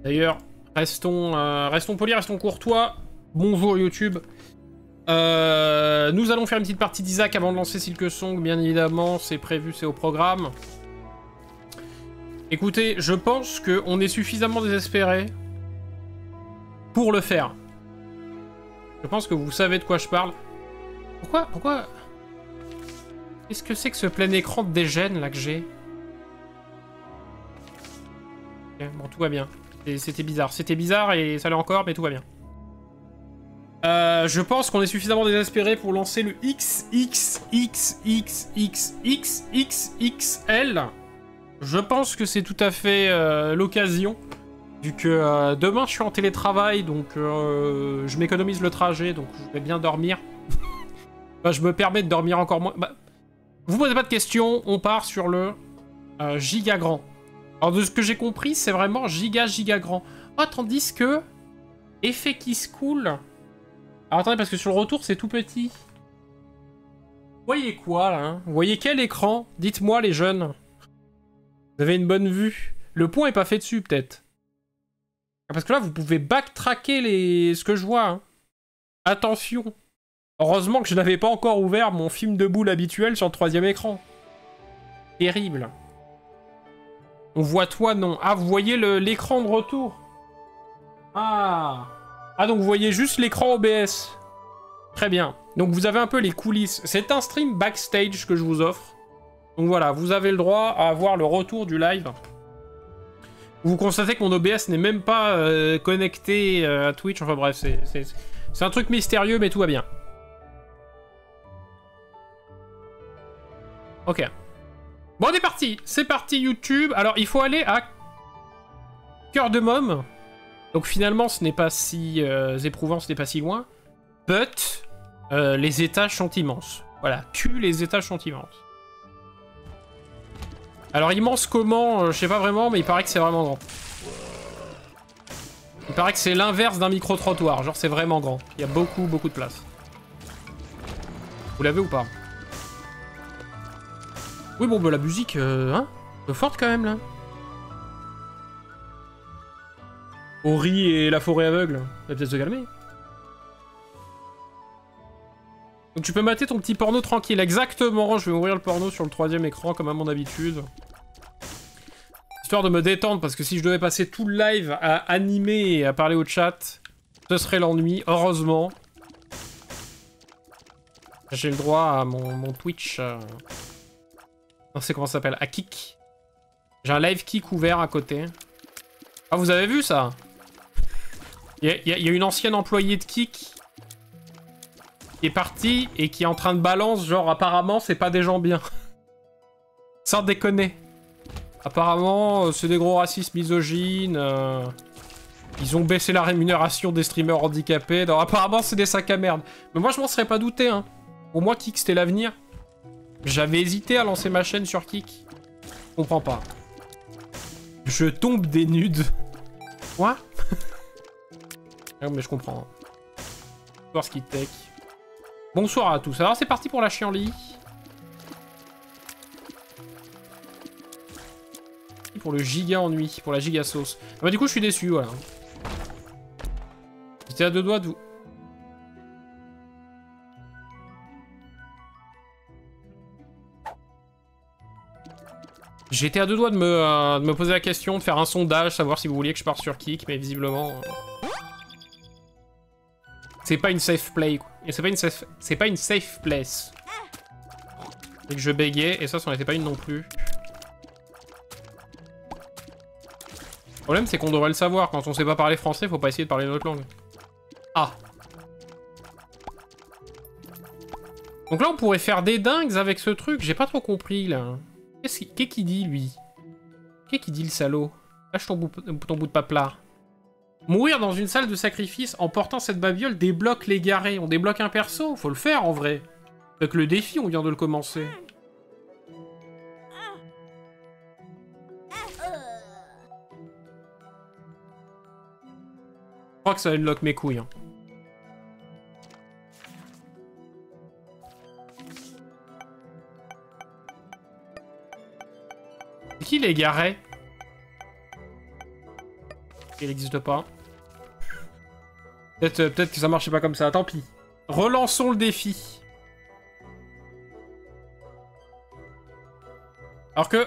D'ailleurs, restons polis, restons courtois. Bonjour YouTube. Nous allons faire une petite partie d'Isaac avant de lancer Silksong, bien évidemment. C'est prévu, c'est au programme. Écoutez, je pense qu'on est suffisamment désespéré pour le faire. Je pense que vous savez de quoi je parle. Pourquoi qu'est-ce que c'est que ce plein écran de dégène là que j'ai? Ok, bon, tout va bien. C'était bizarre. C'était bizarre et ça l'est encore, mais tout va bien. Je pense qu'on est suffisamment désespéré pour lancer le XXXXXXXL. Je pense que c'est tout à fait l'occasion. Vu que demain je suis en télétravail, donc je m'économise le trajet, donc je vais bien dormir. Bah, je me permets de dormir encore moins. Bah, vous posez pas de questions, on part sur le giga grand. Alors de ce que j'ai compris, c'est vraiment giga grand. Oh, tandis que effet qui se coule. Alors attendez, parce que sur le retour c'est tout petit. Vous voyez quoi là, hein? Vous voyez quel écran? Dites-moi les jeunes. Vous avez une bonne vue. Le point est pas fait dessus peut-être. Parce que là vous pouvez backtracker ce que je vois. Hein. Attention. Heureusement que je n'avais pas encore ouvert mon film de boule habituel sur le 3e écran. Terrible. On voit toi, non. Ah, vous voyez l'écran de retour. Ah. Ah, donc vous voyez juste l'écran OBS. Très bien. Donc vous avez un peu les coulisses. C'est un stream backstage que je vous offre. Donc voilà, vous avez le droit à avoir le retour du live. Vous constatez que mon OBS n'est même pas connecté à Twitch. Enfin bref, c'est un truc mystérieux, mais tout va bien. Ok. Bon, on est parti. C'est parti YouTube. Alors, il faut aller à Cœur de Môme. Donc finalement, ce n'est pas si éprouvant, ce n'est pas si loin. But, les étages sont immenses. Voilà, les étages sont immenses. Alors, immense comment je sais pas vraiment, mais il paraît que c'est vraiment grand. Il paraît que c'est l'inverse d'un micro-trottoir. Genre, c'est vraiment grand. Il y a beaucoup de place. Vous l'avez ou pas? Oui, bon, bah la musique, hein, un peu forte quand même, là. Ori et la forêt aveugle, ça va peut-être se calmer. Donc tu peux mater ton petit porno tranquille, exactement. Je vais ouvrir le porno sur le 3e écran, comme à mon habitude. Histoire de me détendre, parce que si je devais passer tout le live à animer et à parler au chat, ce serait l'ennui, heureusement. J'ai le droit à mon Twitch... Non, c'est comment ça s'appelle? À Kick. J'ai un live Kick ouvert à côté. Ah, vous avez vu ça? Il y a une ancienne employée de Kick qui est partie et qui est en train de balance, genre apparemment c'est pas des gens bien. Sans déconner. Apparemment c'est des gros racistes misogynes. Ils ont baissé la rémunération des streamers handicapés. Non, apparemment c'est des sacs à merde. Mais moi je m'en serais pas douté, hein. Pour moi Kick c'était l'avenir. J'avais hésité à lancer ma chaîne sur Kick. Je comprends pas. Je tombe des nudes. Quoi? Non mais je comprends. Voir ce qui tech. Bonsoir à tous. Alors c'est parti pour la chienlit. Pour le giga ennui. Pour la giga sauce. Ah bah du coup je suis déçu, voilà. J'étais à 2 doigts de vous... J'étais à 2 doigts de me poser la question, de faire un sondage, savoir si vous vouliez que je parte sur Kick, mais visiblement... C'est pas une safe play, quoi. Et c'est pas une safe place. Et que je bégayais, et ça n'en était pas une non plus. Le problème, c'est qu'on devrait le savoir. Quand on sait pas parler français, faut pas essayer de parler une autre langue. Ah. Donc là, on pourrait faire des dingues avec ce truc. J'ai pas trop compris, là. Qu'est-ce qu'il dit, lui? Qu'est-ce qu'il dit, le salaud? Lâche ton bout de paplard. Mourir dans une salle de sacrifice en portant cette babiole débloque les garés. On débloque un perso, faut le faire, en vrai. Avec le défi, on vient de le commencer. Je crois que ça unlock mes couilles. Hein. C'est qui les garés? Il n'existe pas. Peut-être que ça marchait pas comme ça, tant pis. Relançons le défi.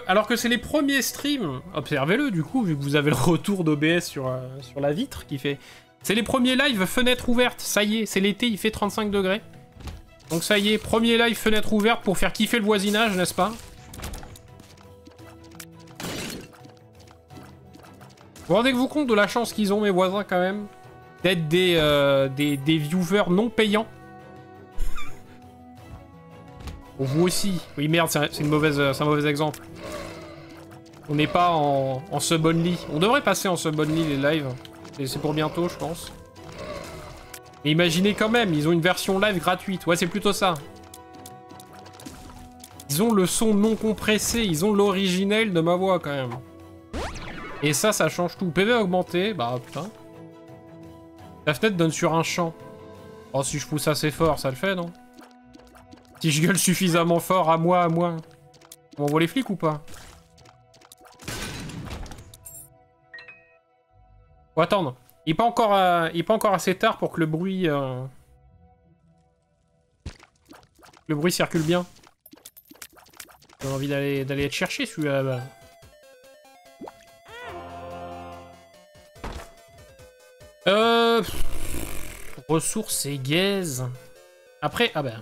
Alors que c'est les premiers streams, observez-le du coup, vu que vous avez le retour d'OBS sur la vitre qui fait... C'est les premiers lives fenêtre ouverte, ça y est, c'est l'été, il fait 35 degrés. Donc ça y est, premier live fenêtre ouverte pour faire kiffer le voisinage, n'est-ce pas? Vous rendez-vous compte de la chance qu'ils ont, mes voisins, quand même, d'être des viewers non payants? Pour vous aussi. Oui, merde, c'est un mauvais exemple. On n'est pas en sub-only. On devrait passer en sub-only, les lives. C'est pour bientôt, je pense. Et imaginez quand même, ils ont une version live gratuite. Ouais, c'est plutôt ça. Ils ont le son non compressé. Ils ont l'originel de ma voix, quand même. Et ça change tout. PV augmenté. Bah, putain. La fenêtre donne sur un champ. Oh, si je pousse assez fort, ça le fait, non? Si je gueule suffisamment fort, à moi. On voit les flics ou pas? Faut attendre. Il est pas encore assez tard pour que le bruit... Le bruit circule bien. J'ai envie d'aller te chercher, celui-là, là-bas. Ressources et gaze. Après, ah ben...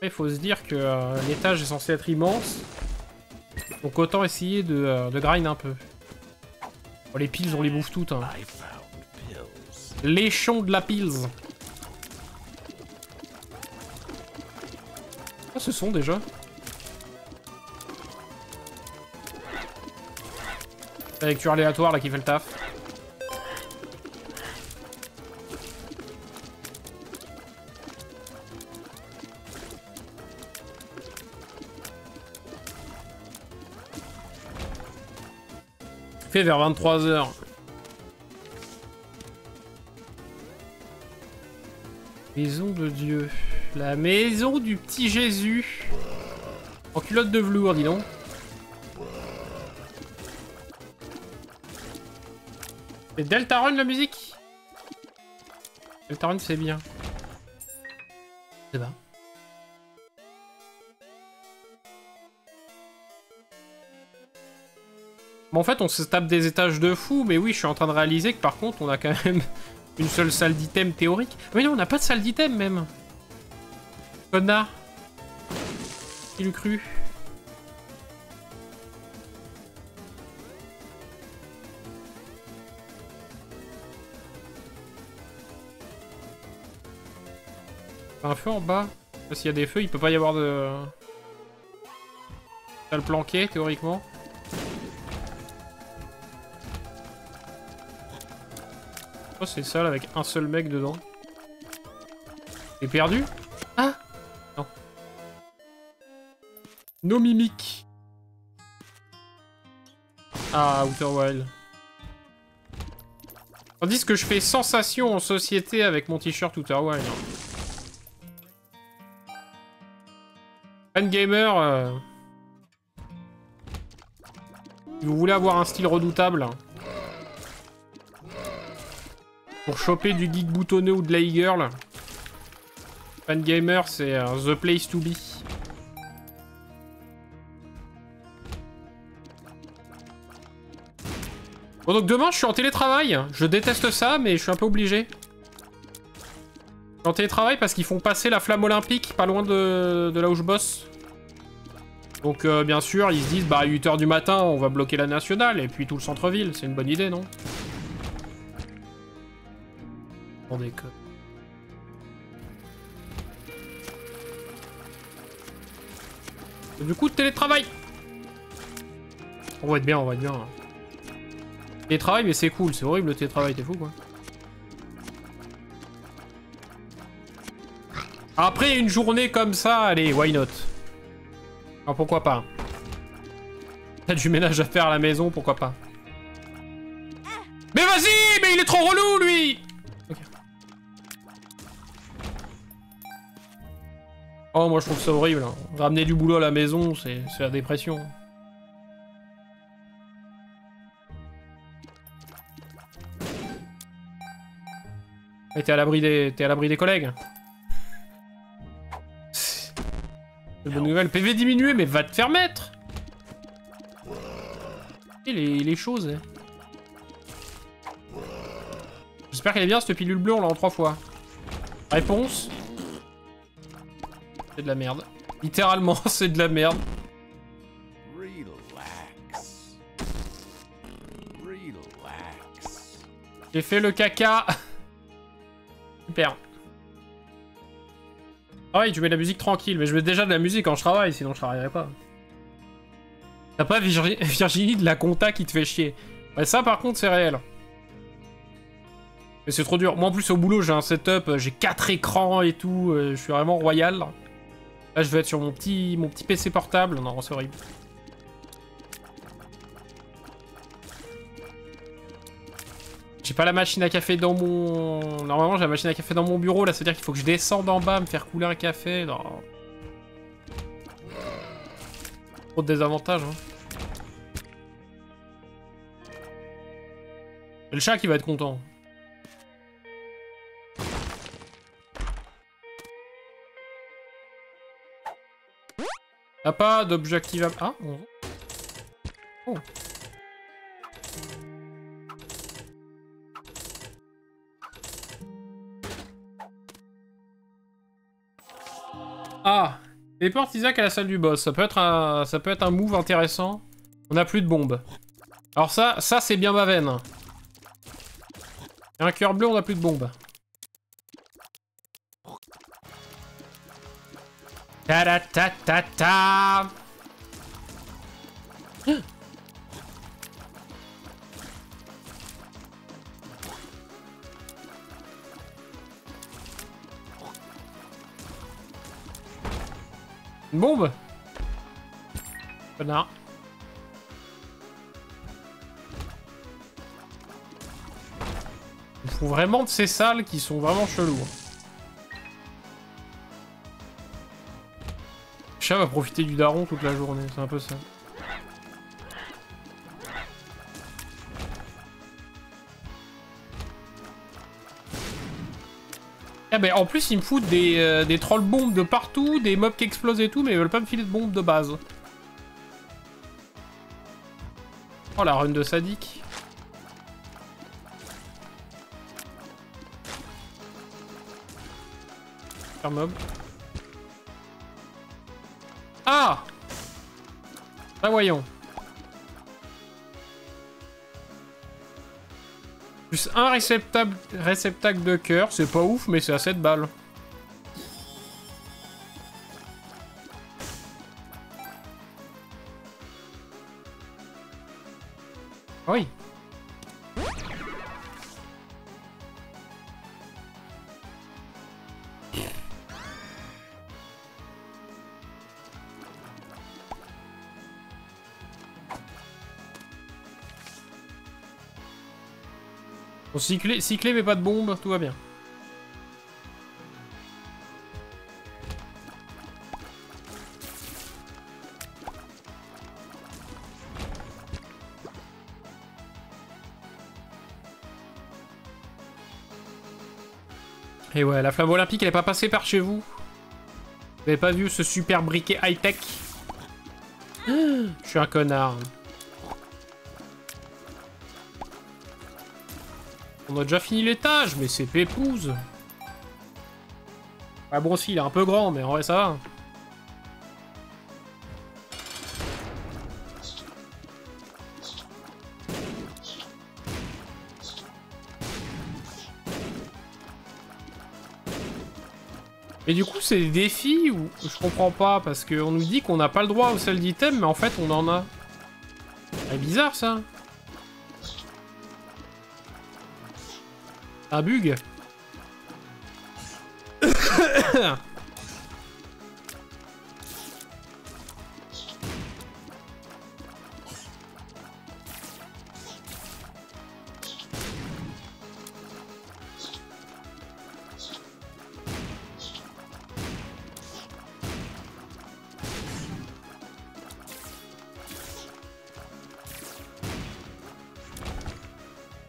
Il faut se dire que l'étage est censé être immense. Donc autant essayer de grind un peu. Oh, les piles, on les bouffe toutes. Hein. L'échon de la piles. Ah, ce sont déjà. La lecture aléatoire là qui fait le taf. Fait vers 23 h. Maison de Dieu. La maison du petit Jésus. En culotte de velours, dis donc. C'est Deltarune la musique? Deltarune c'est bien. C'est bien. Bon, en fait, on se tape des étages de fou, mais oui, je suis en train de réaliser que par contre, on a quand même une seule salle d'item théorique. Mais non, on n'a pas de salle d'item même. Connard. Qui l'eût cru? Un feu en bas. S'il y a des feux, il peut pas y avoir de... Salle planquée, théoriquement. Oh, c'est ça, avec un seul mec dedans. T'es perdu? Ah! Non. No mimiques. Ah, Outer Wild. Tandis que je fais sensation en société avec mon t-shirt Outer Wild. Fan gamer, si vous voulez avoir un style redoutable pour choper du geek boutonneux ou de la e-girl, Fan gamer c'est the place to be. Bon, donc demain je suis en télétravail. Je déteste ça, mais je suis un peu obligé. Je suis en télétravail parce qu'ils font passer la flamme olympique pas loin de là où je bosse. Donc bien sûr, ils se disent, bah à 8 h du matin, on va bloquer la nationale et puis tout le centre-ville. C'est une bonne idée, non? On déconne. Du coup, télétravail. On va être bien, on va être bien. Télétravail, mais c'est cool. C'est horrible le télétravail, t'es fou, quoi. Après une journée comme ça, allez, why not? Alors pourquoi pas? T'as du ménage à faire à la maison, pourquoi pas? Mais vas-y! Mais il est trop relou, lui! Okay. Oh, moi je trouve ça horrible. Hein. Ramener du boulot à la maison, c'est la dépression. Ouais, t'es à l'abri des collègues. C'est une bonne nouvelle. PV diminué, mais va te faire mettre. Et les choses. Hein. J'espère qu'elle est bien cette pilule bleue, on l'a en 3 fois. Réponse. C'est de la merde. Littéralement, c'est de la merde. J'ai fait le caca. Super. Ah oui, tu mets de la musique tranquille, mais je mets déjà de la musique quand je travaille, sinon je travaillerai pas. T'as pas Virginie de la compta qui te fait chier. Ouais, ça par contre c'est réel. Mais c'est trop dur. Moi en plus au boulot j'ai un setup, j'ai 4 écrans et tout, je suis vraiment royal. Là je vais être sur mon petit PC portable, non c'est horrible. J'ai pas la machine à café dans mon... Normalement j'ai la machine à café dans mon bureau, là c'est à dire qu'il faut que je descende en bas, me faire couler un café, non. Trop de désavantages, hein. C'est le chat qui va être content. T'as pas d'objectif... Ah bon. Oh. Ah, téléporte Isaac à la salle du boss. Ça peut être un move intéressant. On a plus de bombes. Alors ça c'est bien ma veine. Il y a un cœur bleu, on a plus de bombes. Ta ta ta ta ta. Une bombe. Connard. Il faut vraiment de ces salles qui sont vraiment chelous. Le chat va profiter du daron toute la journée, c'est un peu ça. Ah ben en plus ils me foutent des trolls bombes de partout, des mobs qui explosent et tout, mais ils veulent pas me filer de bombes de base. Oh la run de sadique. Un mob. Ah! Ah voyons. Plus un réceptacle de cœur, c'est pas ouf, mais c'est à 7 balles. Oui. Bon, cyclé mais pas de bombe, tout va bien. Et ouais, la flamme olympique, elle est pas passée par chez vous. Vous avez pas vu ce super briquet high-tech? Je suis un connard. On a déjà fini l'étage, mais c'est pépouze. Ah bon, si, il est un peu grand, mais en vrai, ça va. Et du coup, c'est des défis ou je comprends pas, parce qu'on nous dit qu'on n'a pas le droit au sel d'item, mais en fait, on en a. C'est bizarre, ça. Un bug.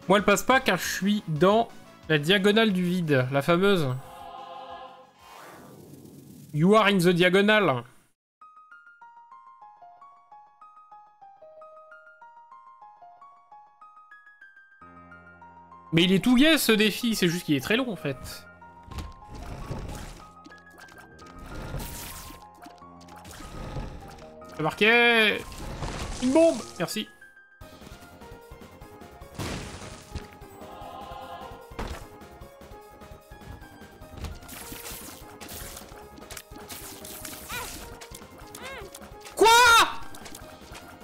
Moi, elle passe pas car je suis dans La diagonale du vide, la fameuse. You are in the diagonal. Mais il est tout gai ce défi, c'est juste qu'il est très long en fait. J'ai marqué une bombe, merci. Quoi?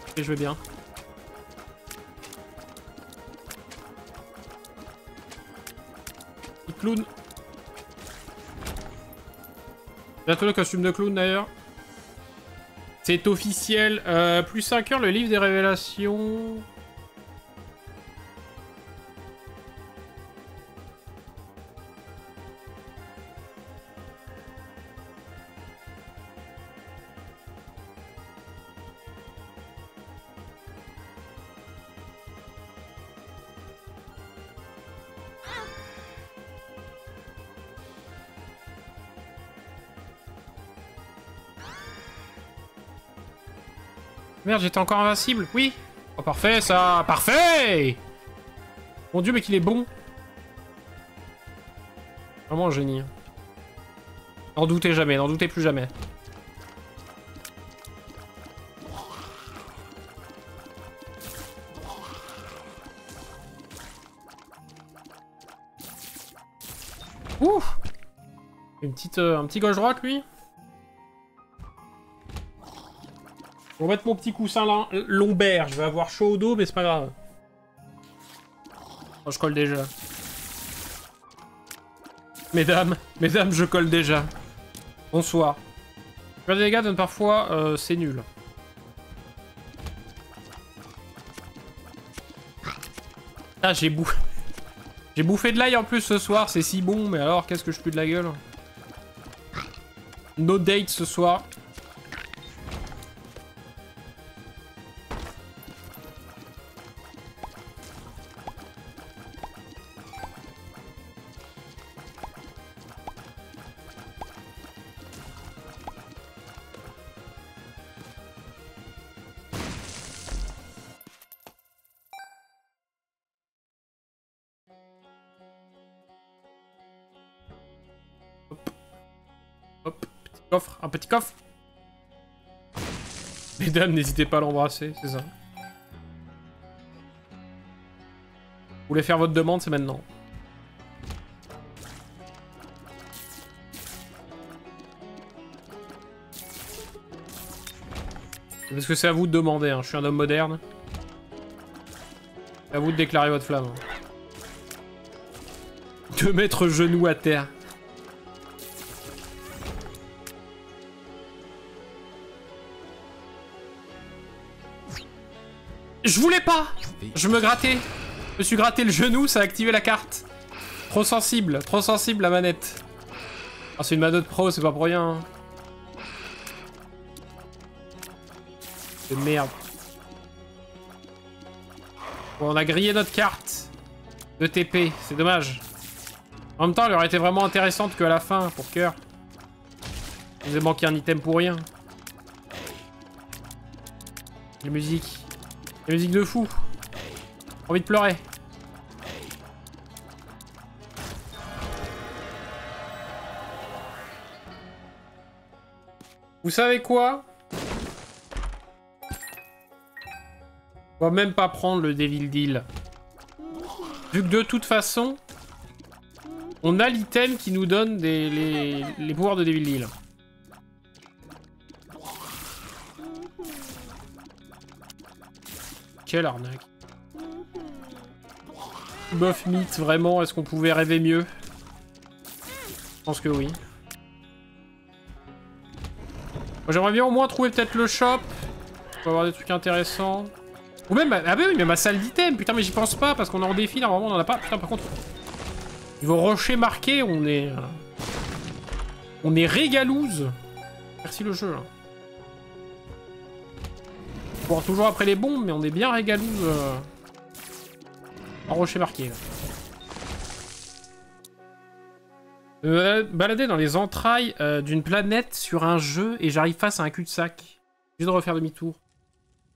Ok, je vais bien. Clown. Bientôt le costume de clown d'ailleurs. C'est officiel. Plus 5 heures, le livre des révélations. Merde, j'étais encore invincible. Oui. Oh, parfait, ça. Parfait. Mon dieu, mais qu'il est bon. Vraiment un génie. N'en doutez jamais, n'en doutez plus jamais. Ouh. Un petit gauche-droite, lui. Je vais mettre mon petit coussin lombaire. Je vais avoir chaud au dos, mais c'est pas grave. Oh, je colle déjà. Mesdames, je colle déjà. Bonsoir. Faire des dégâts donne parfois, c'est nul. Ah, j'ai bouffé de l'ail en plus ce soir, c'est si bon, mais alors qu'est-ce que je pue de la gueule. No date ce soir. Hop, petit coffre, un petit coffre. Mesdames, n'hésitez pas à l'embrasser, c'est ça. Vous voulez faire votre demande, c'est maintenant. Parce que c'est à vous de demander, hein. Je suis un homme moderne. C'est à vous de déclarer votre flamme. De mettre genou à terre. Je voulais pas. Je me grattais. Je me suis gratté le genou, ça a activé la carte. Trop sensible la manette. Ah, c'est une manette pro, c'est pas pour rien. Hein. De merde. Bon, on a grillé notre carte de TP, c'est dommage. En même temps, elle aurait été vraiment intéressante qu'à la fin, pour cœur. Il nous a manqué un item pour rien. Les musiques. Les musiques de fou. Envie de pleurer. Vous savez quoi? On va même pas prendre le Devil Deal. Vu que de toute façon, on a l'item qui nous donne les pouvoirs de Devil Deal. Quelle arnaque. Buff Meat, vraiment, est-ce qu'on pouvait rêver mieux? Je pense que oui. J'aimerais bien au moins trouver peut-être le shop. Pour avoir des trucs intéressants. Ou même, ah bah oui, mais ma salle d'item, putain, mais j'y pense pas, parce qu'on est en défi, normalement on en a pas. Putain, par contre, niveau rocher marqué, on est régalouse. Merci le jeu. Hein. Bon, toujours après les bombes, mais on est bien régalouse en rocher marqué. Là. Balader dans les entrailles d'une planète sur un jeu et j'arrive face à un cul-de-sac. J'ai de refaire demi-tour.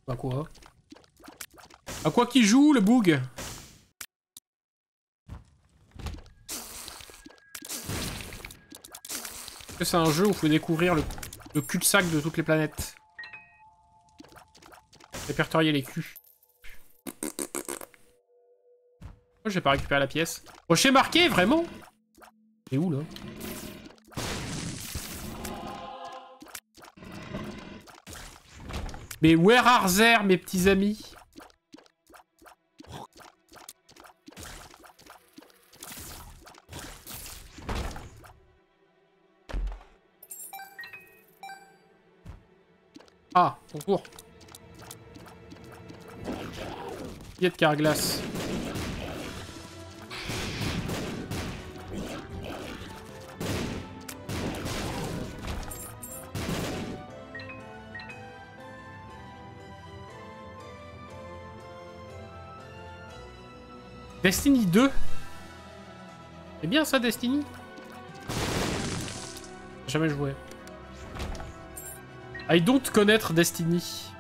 Bah quoi? À quoi qui joue le boug? Est-ce que c'est un jeu où il faut découvrir le cul-de-sac de toutes les planètes? Répertorier les culs. Pourquoi j'ai pas récupéré la pièce? Rocher marqué, vraiment? C'est où, là? Mais where are there, mes petits amis? Ah, concours. Billet de carglace. Destiny 2. C'est bien ça, Destiny? Jamais joué. I don't connaître Destiny.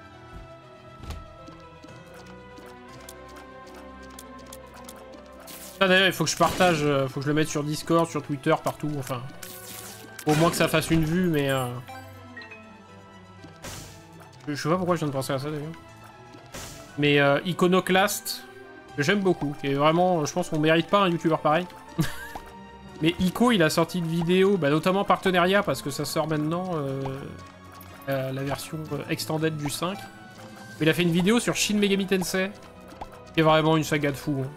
Ah, d'ailleurs, il faut que je partage, faut que je le mette sur Discord, sur Twitter, partout, enfin. Au moins que ça fasse une vue, mais... Je sais pas pourquoi je viens de penser à ça, d'ailleurs. Mais Iconoclast, que j'aime beaucoup, qui est vraiment... Je pense qu'on mérite pas un youtubeur pareil. Mais Ico, il a sorti une vidéo, bah, notamment partenariat, parce que ça sort maintenant, la version extended du 5. Il a fait une vidéo sur Shin Megami Tensei, qui est vraiment une saga de fou. Hein.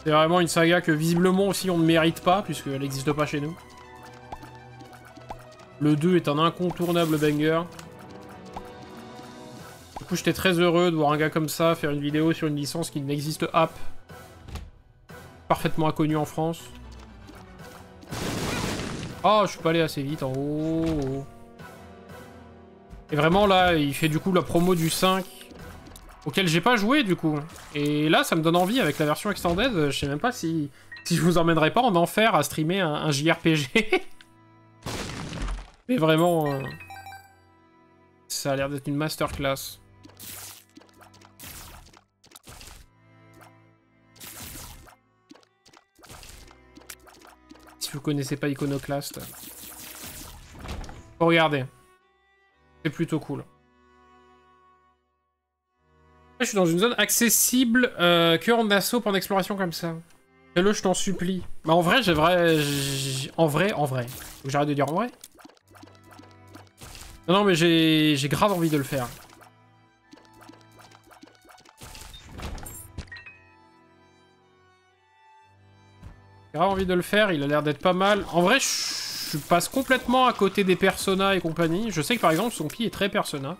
C'est vraiment une saga que visiblement aussi on ne mérite pas, puisqu'elle n'existe pas chez nous. Le 2 est un incontournable banger. Du coup, j'étais très heureux de voir un gars comme ça faire une vidéo sur une licence qui n'existe pas. Parfaitement inconnue en France. Oh, je suis pas allé assez vite en haut. Et vraiment là, il fait du coup la promo du 5. Auquel j'ai pas joué du coup. Et là, ça me donne envie avec la version extended. Je sais même pas si je vous emmènerai pas en enfer à streamer un JRPG. Mais vraiment, ça a l'air d'être une masterclass. Si vous connaissez pas Iconoclast, faut regarder. C'est plutôt cool. Je suis dans une zone accessible que en assaut en exploration comme ça. Fais-le, je t'en supplie. Bah en vrai, en vrai. Faut que j'arrête de dire en vrai. Non, mais j'ai grave envie de le faire. J'ai grave envie de le faire, il a l'air d'être pas mal. En vrai, je passe complètement à côté des Persona et compagnie. Je sais que par exemple, son pied est très Persona.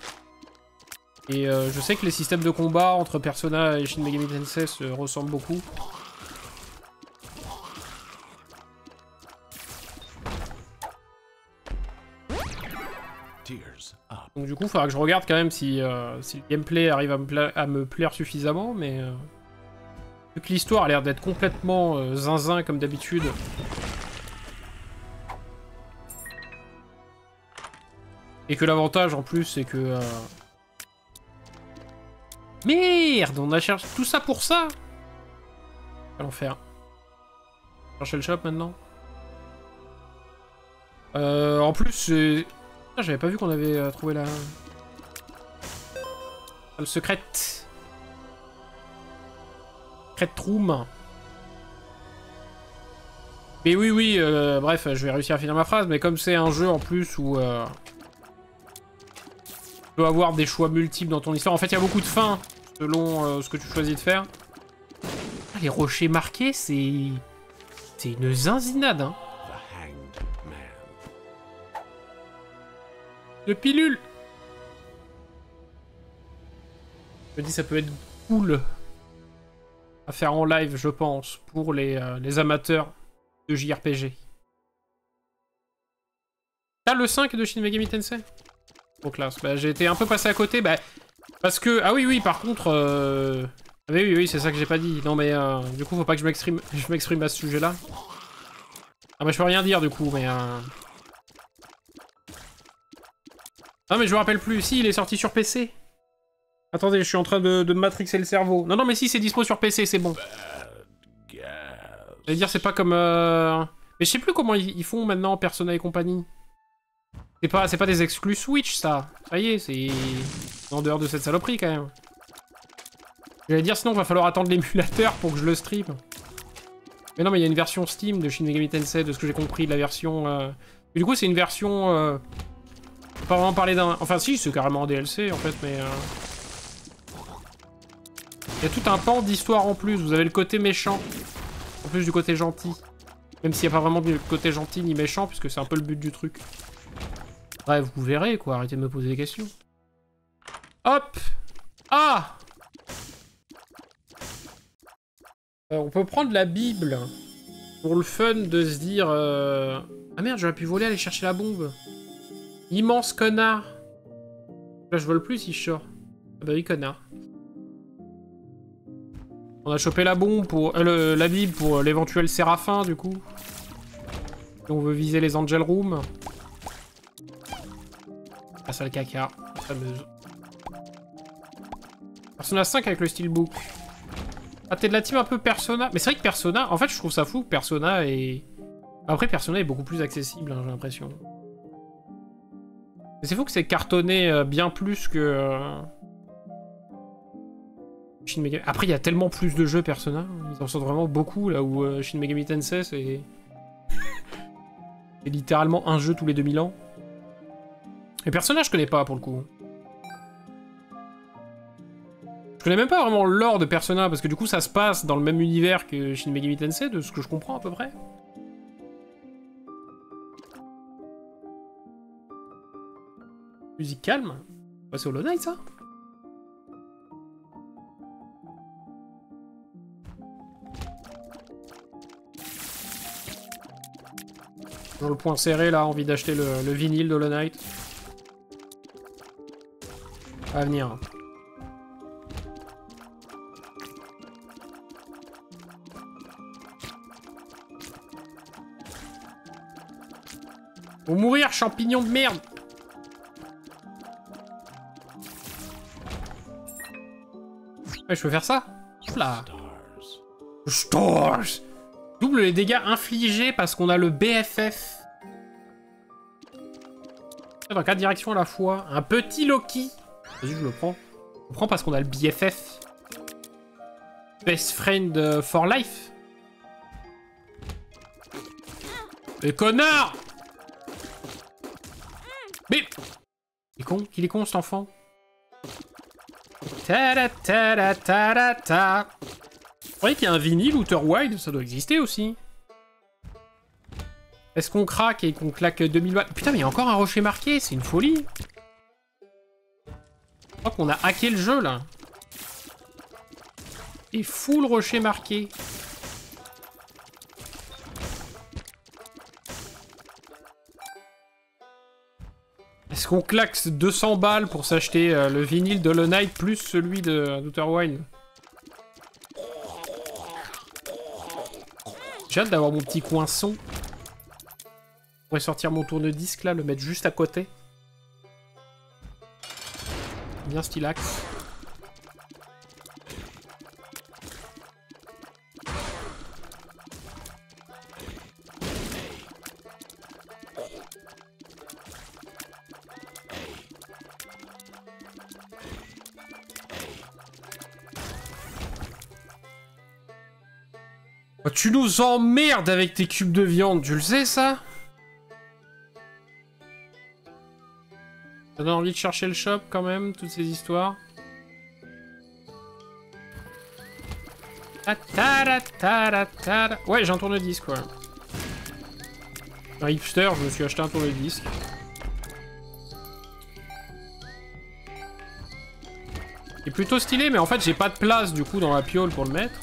Et je sais que les systèmes de combat entre Persona et Shin Megami Tensei se ressemblent beaucoup. Donc du coup, il faudra que je regarde quand même si le gameplay arrive à me plaire suffisamment, mais... vu que l'histoire a l'air d'être complètement zinzin comme d'habitude... Et que l'avantage en plus, c'est que... Merde, on a cherché tout ça pour ça. Quel enfer. Chercher le shop maintenant. En plus, c'est... J'avais pas vu qu'on avait trouvé la... salle secrète. Secret room. Mais oui, bref, je vais réussir à finir ma phrase, mais comme c'est un jeu en plus où... tu peux avoir des choix multiples dans ton histoire. En fait, il y a beaucoup de fins selon ce que tu choisis de faire. Ah, les rochers marqués, c'est... c'est une zinzinade, hein. De pilule. Je me dis, ça peut être cool à faire en live, je pense, pour les amateurs de JRPG. T'as le 5 de Shin Megami Tensei? Trop classe. Bah, j'ai été un peu passé à côté, bah, parce que... Ah oui, par contre, Ah oui, oui, oui, c'est ça que j'ai pas dit. Non, mais du coup, faut pas que je m'exprime à ce sujet-là. Ah bah je peux rien dire du coup, mais... Ah mais je me rappelle plus. Si, il est sorti sur PC. Attendez, je suis en train de me matrixer le cerveau. Non, non, mais si, c'est dispo sur PC, c'est bon. J'allais dire, c'est pas comme... Mais je sais plus comment ils font maintenant, Persona et compagnie. C'est pas des exclus Switch, ça. Ça y est, c'est en dehors de cette saloperie, quand même. J'allais dire, sinon, va falloir attendre l'émulateur pour que je le stream. Mais non, mais il y a une version Steam de Shin Megami Tensei, de ce que j'ai compris, de la version... Et du coup, c'est une version... On peut pas vraiment parler d'un... Enfin, si, c'est carrément un DLC, en fait, mais... Il y a tout un pan d'histoire en plus. Vous avez le côté méchant, en plus du côté gentil. Même s'il n'y a pas vraiment de côté gentil ni méchant, puisque c'est un peu le but du truc. Bref, vous verrez, quoi. Arrêtez de me poser des questions. Hop! Ah! On peut prendre la Bible pour le fun de se dire... Ah merde, j'aurais pu voler, aller chercher la bombe. Immense connard. Là, je vole plus si je sors. Ah bah oui, connard. On a chopé la bombe pour... la Bible pour l'éventuel Séraphin, du coup. Si on veut viser les Angel Room. Ah, ça le caca. Fameuse. Persona 5 avec le Steelbook. Ah, t'es de la team un peu Persona. Mais c'est vrai que Persona... En fait, je trouve ça fou que Persona est... Après, Persona est beaucoup plus accessible, hein, j'ai l'impression. Mais c'est fou que c'est cartonné bien plus que... Shin Megami... Après, il y a tellement plus de jeux Persona. Ils en sortent vraiment beaucoup, là où Shin Megami Tensei, c'est... c'est littéralement un jeu tous les 2000 ans. Et Persona, je connais pas, pour le coup. Je connais même pas vraiment le lore de Persona, parce que du coup, ça se passe dans le même univers que Shin Megami Tensei, de ce que je comprends à peu près. Musique calme. Bah, c'est Hollow Knight, ça? Dans le point serré, là, envie d'acheter le vinyle de Hollow Knight. À venir. Faut mourir, champignon de merde! Ouais, je peux faire ça? Là. Stars. Double les dégâts infligés parce qu'on a le BFF. Dans 4 directions à la fois. Un petit Loki. Vas-y, je le prends. Je le prends parce qu'on a le BFF. Best Friend for Life. Mais connard! Mais... Il est con cet enfant. Ta ta ta ta ta. Vous voyez qu'il y a un vinyle Outer Wild, ça doit exister aussi. Est-ce qu'on craque et qu'on claque 2000 balles? Putain, mais il y a encore un rocher marqué, c'est une folie. Je crois qu'on a hacké le jeu, là. Et full rocher marqué. Est-ce qu'on claque 200 balles pour s'acheter le vinyle de Hollow Knight plus celui d'Outer Wild? J'ai hâte d'avoir mon petit coin son. Je pourrais sortir mon tourne-disque là, le mettre juste à côté. Bien stylax. Oh, tu nous emmerdes avec tes cubes de viande, tu le sais ça? Ça donne envie de chercher le shop quand même, toutes ces histoires. Ouais, j'ai un tourne-disque, quoi. Un hipster, je me suis acheté un tourne-disque. Il est plutôt stylé, mais en fait, j'ai pas de place, du coup, dans la piole pour le mettre.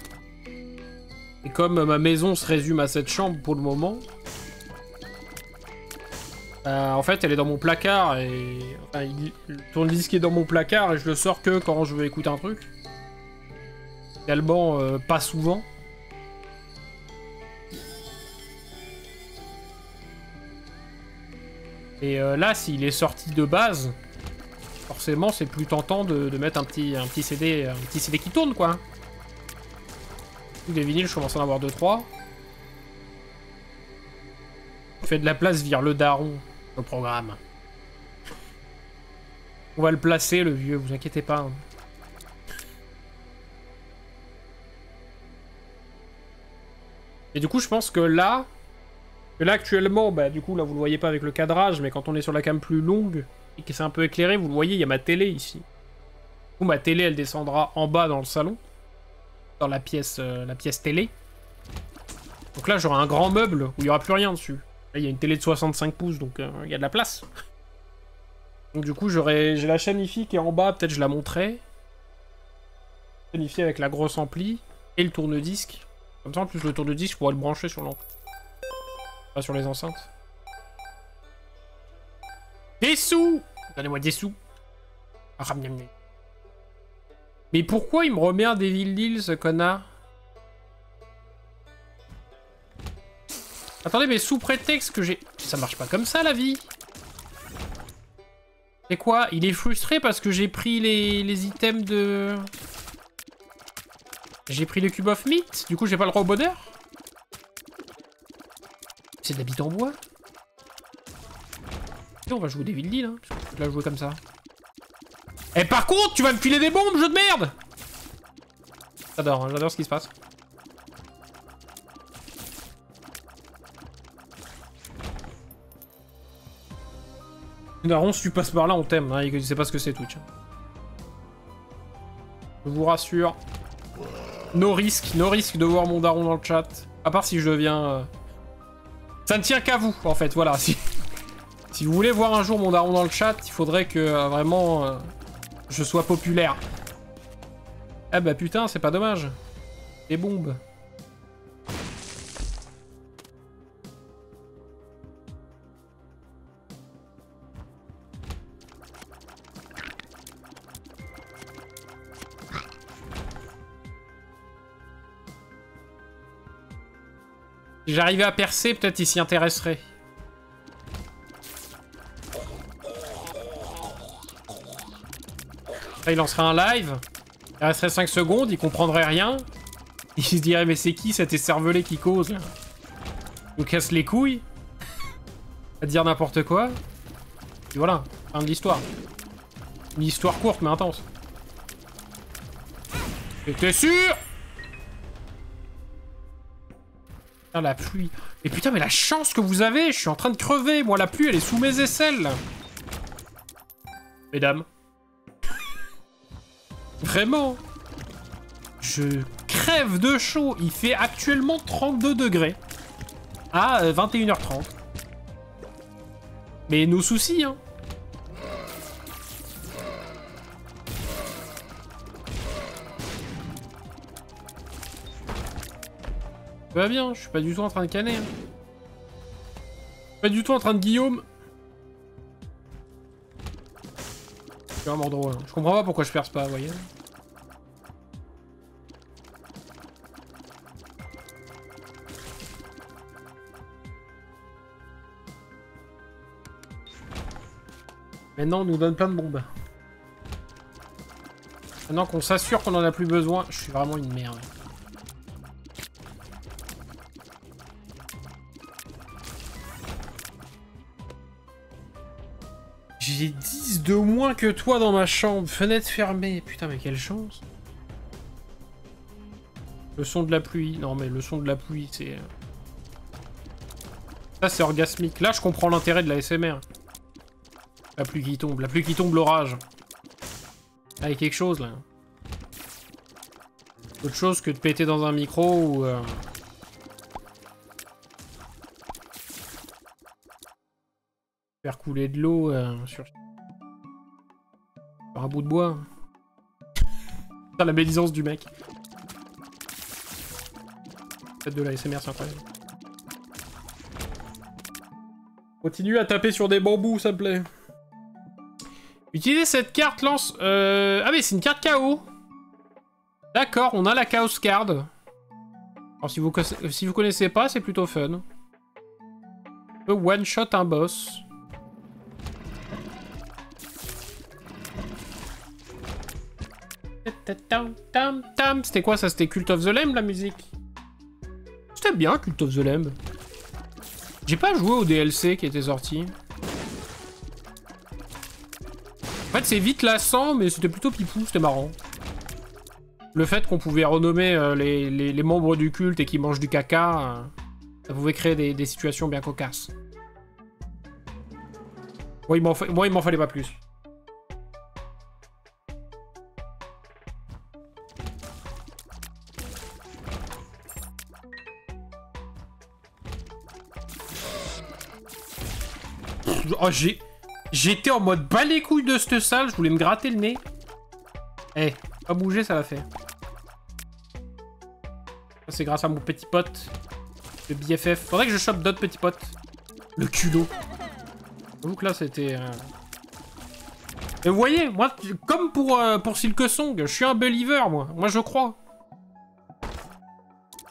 Et comme ma maison se résume à cette chambre pour le moment... en fait, elle est dans mon placard et... Enfin, le tourne-disque est dans mon placard et je le sors que quand je veux écouter un truc. Finalement, pas souvent. Et là, s'il est sorti de base, forcément, c'est plus tentant de mettre un petit CD qui tourne, quoi. Des vinyles, je commence à en avoir 2-3. Fait de la place, vire le daron au programme. On va le placer, le vieux, vous inquiétez pas. Hein. Et du coup, je pense que là actuellement, bah du coup, là, vous le voyez pas avec le cadrage, mais quand on est sur la cam plus longue et que c'est un peu éclairé, vous le voyez, il y a ma télé ici. Du coup, ma télé, elle descendra en bas dans le salon, dans la pièce télé. Donc là, j'aurai un grand meuble où il n'y aura plus rien dessus. Là, il y a une télé de 65 pouces, donc il y a de la place. Donc du coup, j'ai la chaîne IFI qui est en bas, peut-être je la montrerai. Chaîne IFI avec la grosse ampli et le tourne-disque. Comme ça, en plus, le tourne-disque, je pourrais le brancher sur l'encre. Pas sur les enceintes. Des sous! Donnez-moi des sous. Mais pourquoi il me remet un Devil Deal, ce connard? Attendez, mais sous prétexte que j'ai... Ça marche pas comme ça, la vie. C'est quoi? Il est frustré parce que j'ai pris les items de... J'ai pris le cube of meat. Du coup, j'ai pas le droit au bonheur. C'est de la bite en bois. Et on va jouer des Devil Deal, hein. Je vais la jouer comme ça. Eh, par contre, tu vas me filer des bombes, jeu de merde! J'adore, hein, j'adore ce qui se passe. Daron, si tu passes par là, on t'aime, hein, il sait pas ce que c'est Twitch. Je vous rassure. No risque de voir mon daron dans le chat. À part si je deviens... Ça ne tient qu'à vous, en fait, voilà. Si vous voulez voir un jour mon daron dans le chat, il faudrait que, vraiment, je sois populaire. Eh bah putain, c'est pas dommage. Des bombes. Si j'arrivais à percer, peut-être il s'y intéresserait. Là, il lancerait un live. Il resterait 5 secondes, il comprendrait rien. Il se dirait, mais c'est qui cet écervelé qui cause là? Il nous casse les couilles. À dire n'importe quoi. Et voilà, fin de l'histoire. Une histoire courte mais intense. T'es sûr? Putain, la pluie. Mais putain, mais la chance que vous avez! Je suis en train de crever! Moi, la pluie, elle est sous mes aisselles! Mesdames. Vraiment. Je crève de chaud. Il fait actuellement 32 degrés. À 21h30. Mais nos soucis, hein. Tout va bien, je suis pas du tout en train de canner. Hein. Pas du tout en train de Guillaume. C'est vraiment drôle. Hein. Je comprends pas pourquoi je perce pas, vous voyez. Maintenant, on nous donne plein de bombes. Maintenant qu'on s'assure qu'on en a plus besoin, je suis vraiment une merde. J'ai 10 de moins que toi dans ma chambre. Fenêtre fermée. Putain, mais quelle chance. Le son de la pluie. Non, mais le son de la pluie, c'est... Ça, c'est orgasmique. Là, je comprends l'intérêt de la SMR. La pluie qui tombe. La pluie qui tombe, l'orage. Ah, il y a quelque chose, là. Autre chose que de péter dans un micro ou... Faire couler de l'eau sur un bout de bois. Putain, la médisance du mec. Faites de la SMR, c'est incroyable. Continue à taper sur des bambous, ça me plaît. Utilisez cette carte lance... Ah mais c'est une carte KO. D'accord, on a la Chaos Card. Alors si vous connaissez pas, c'est plutôt fun. On peut one-shot un boss. C'était quoi ça? C'était Cult of the Lamb la musique? C'était bien Cult of the Lamb. J'ai pas joué au DLC qui était sorti. En fait c'est vite lassant mais c'était plutôt pipou, c'était marrant. Le fait qu'on pouvait renommer les membres du culte et qu'ils mangent du caca, ça pouvait créer des situations bien cocasses. Moi il m'en fallait pas plus. Oh, j'étais en mode bas les couilles de cette salle, je voulais me gratter le nez. Eh, pas bouger, ça l'a fait. C'est grâce à mon petit pote, le BFF. Faudrait que je chope d'autres petits potes. Le culot. J'avoue que là, c'était... Et vous voyez, moi, comme pour Silksong, je suis un believer, moi. Moi, je crois.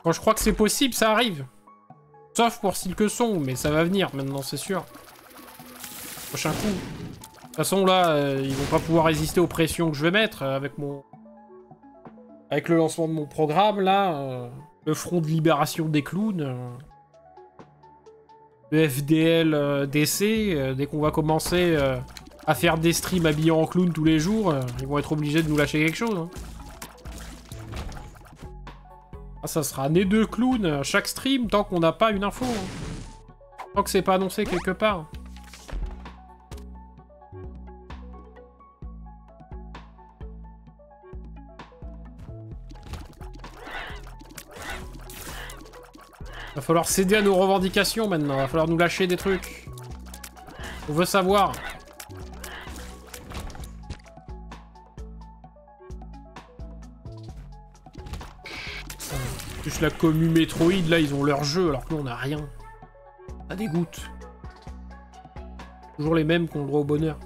Quand je crois que c'est possible, ça arrive. Sauf pour Silksong, mais ça va venir maintenant, c'est sûr. Prochain coup. De toute façon, là, ils vont pas pouvoir résister aux pressions que je vais mettre avec mon... Avec le lancement de mon programme, là. Le Front de Libération des Clowns. Le FDL DC. Dès qu'on va commencer à faire des streams habillés en clown tous les jours, ils vont être obligés de nous lâcher quelque chose. Hein. Ah, ça sera né de clown chaque stream tant qu'on n'a pas une info. Hein. Tant que c'est pas annoncé quelque part. Va falloir céder à nos revendications maintenant, va falloir nous lâcher des trucs. On veut savoir. Plus la commu Metroid, là ils ont leur jeu alors que nous on a rien. Ça dégoûte. Toujours les mêmes qui ont le droit au bonheur.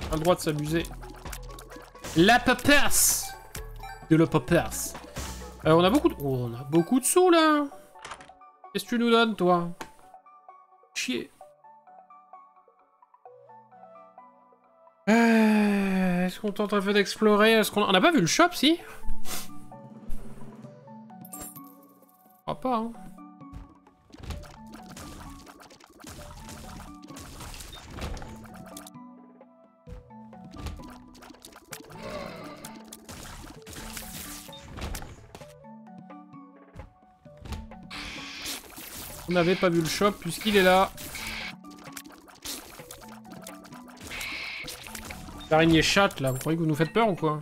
Pas le droit de s'amuser. La Poppers de la Poppers. On a beaucoup de... Oh, on a beaucoup de sous, là. Qu'est-ce que tu nous donnes, toi? Chier. Est-ce qu'on tente un peu d'explorer? Est-ce qu'on... On n'a pas vu le shop, si? Je crois pas, hein. On n'avait pas vu le shop puisqu'il est là. L'araignée chatte là, vous croyez que vous nous faites peur ou quoi?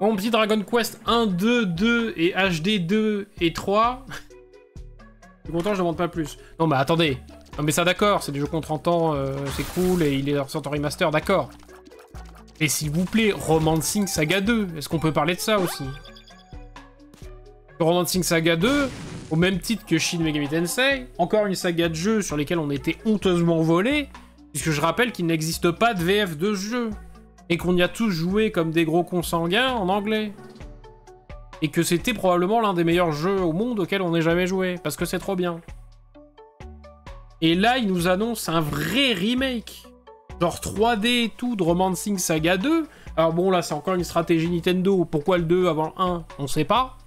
Mon petit Dragon Quest 1, 2, 2 et HD 2 et 3. Je suis content, je demande pas plus. Non mais attendez. Non mais ça d'accord, c'est des jeux contre 30 ans, c'est cool et il est ressorti en remaster, d'accord. Et s'il vous plaît, Romancing Saga 2, est-ce qu'on peut parler de ça aussi? Romancing Saga 2, au même titre que Shin Megami Tensei, encore une saga de jeux sur lesquels on était honteusement volés, puisque je rappelle qu'il n'existe pas de VF de ce jeu, et qu'on y a tous joué comme des gros consanguins en anglais. Et que c'était probablement l'un des meilleurs jeux au monde auxquels on ait jamais joué, parce que c'est trop bien. Et là, ils nous annoncent un vrai remake, genre 3D et tout, de Romancing Saga 2. Alors bon, là, c'est encore une stratégie Nintendo, pourquoi le 2 avant le 1, on sait pas.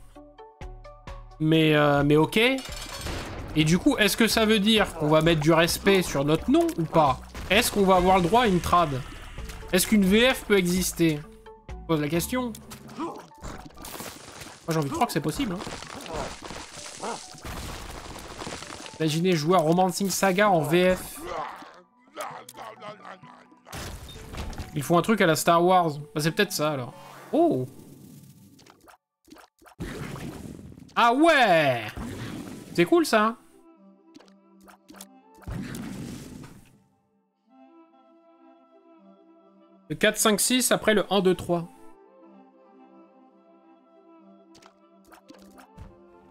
Mais ok. Et du coup, est-ce que ça veut dire qu'on va mettre du respect sur notre nom ou pas? Est-ce qu'on va avoir le droit à une trad? Est-ce qu'une VF peut exister? Je pose la question. Moi j'ai envie de croire que c'est possible. Hein. Imaginez jouer à Romancing Saga en VF. Ils font un truc à la Star Wars. Bah, c'est peut-être ça alors. Oh! Ah ouais! C'est cool ça! Le 4, 5, 6 après le 1, 2, 3.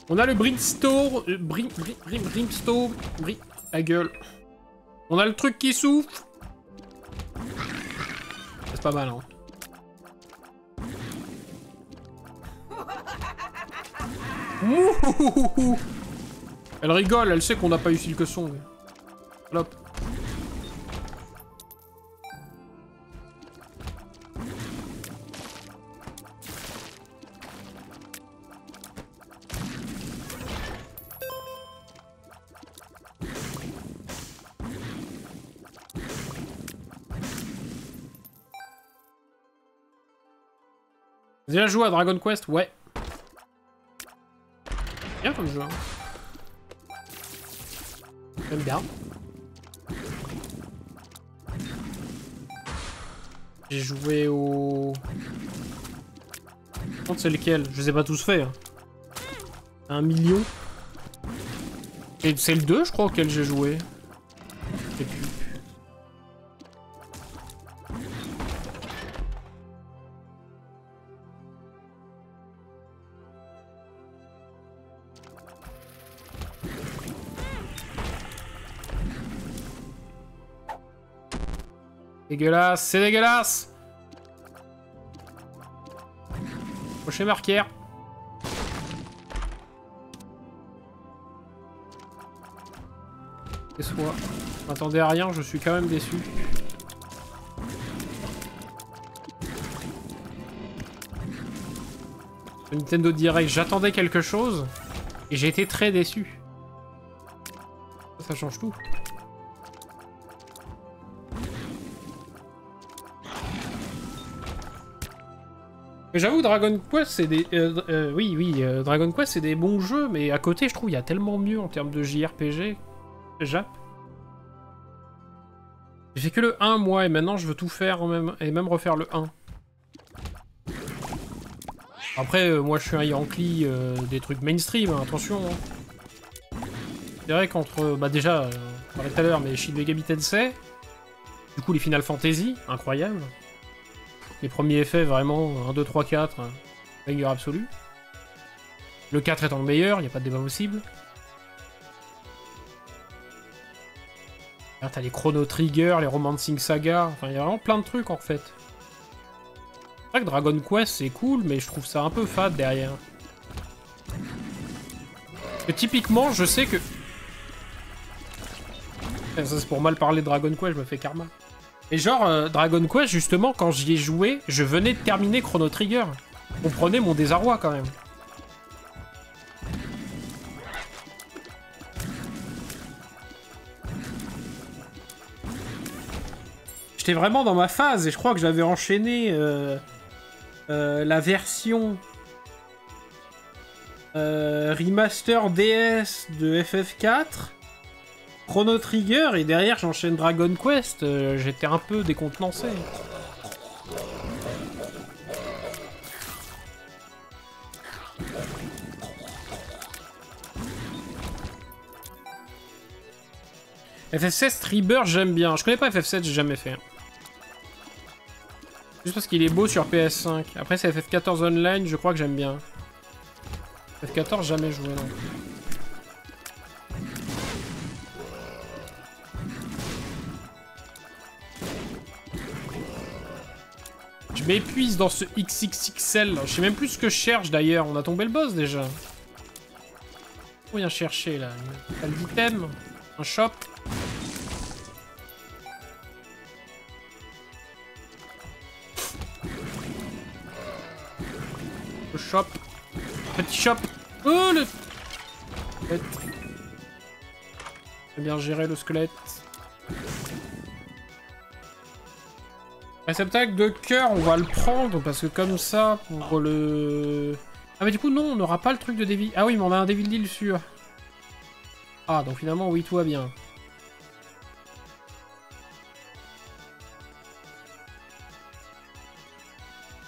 On a le Brimstone. Brimstone. La gueule. On a le truc qui souffle. pas mal. Hein. Ouh, elle rigole, elle sait qu'on n'a pas eu le son. Hop. Déjà joué à Dragon Quest? Ouais. Bien comme jeu. Hein. J'aime bien. J'ai joué au... C'est lequel? Je les ai pas tous faits. Hein. 1 million. Et c'est le 2, je crois, auquel j'ai joué. Je sais plus. Dégueulasse, c'est dégueulasse! Prochain marqueur. Et soit. Je m'attendais à rien, je suis quand même déçu. Le Nintendo Direct, j'attendais quelque chose. Et j'ai été très déçu. Ça change tout. J'avoue, Dragon Quest, c'est des... Dragon Quest, c'est des bons jeux, mais à côté, je trouve il y a tellement mieux en termes de JRPG. Jap. J'ai fait que le 1, moi, et maintenant, je veux tout faire, et même refaire le 1. Après, moi, je suis un Yankee des trucs mainstream, hein, attention. Hein. C'est vrai qu'entre... Bah déjà, on parlait tout à l'heure, mais Shin Megami Tensei, du coup, les Final Fantasy, incroyable. Les premiers effets, vraiment, 1, 2, 3, 4, banger absolu. Le 4 étant le meilleur, il n'y a pas de débat possible. Là, t'as les Chrono Trigger, les Romancing Saga, enfin, il y a vraiment plein de trucs, en fait. C'est vrai que Dragon Quest, c'est cool, mais je trouve ça un peu fade, derrière. Parce que, typiquement, je sais que... Ça, c'est pour mal parler de Dragon Quest, je me fais karma. Et genre, Dragon Quest, justement, quand j'y ai joué, je venais de terminer Chrono Trigger. Comprenez mon désarroi, quand même. J'étais vraiment dans ma phase, et je crois que j'avais enchaîné la version remaster DS de FF4, Chrono Trigger, et derrière j'enchaîne Dragon Quest, j'étais un peu décontenancé. FF16 Rebirth, j'aime bien. Je connais pas FF7, j'ai jamais fait. Juste parce qu'il est beau sur PS5. Après c'est FF14 Online, je crois que j'aime bien. FF14, jamais joué non. Je m'épuise dans ce XXXL. Je sais même plus ce que je cherche d'ailleurs. On a tombé le boss déjà. Faut rien chercher là. T'as l'item. Un shop. Le shop. Petit shop. Oh le... J'ai bien géré le squelette. Réceptacle de cœur, on va le prendre parce que comme ça, pour le... Ah mais du coup non, on n'aura pas le truc de Devil... Ah oui, mais on a un Devil Deal sûr. Ah, donc finalement, oui, tout va bien.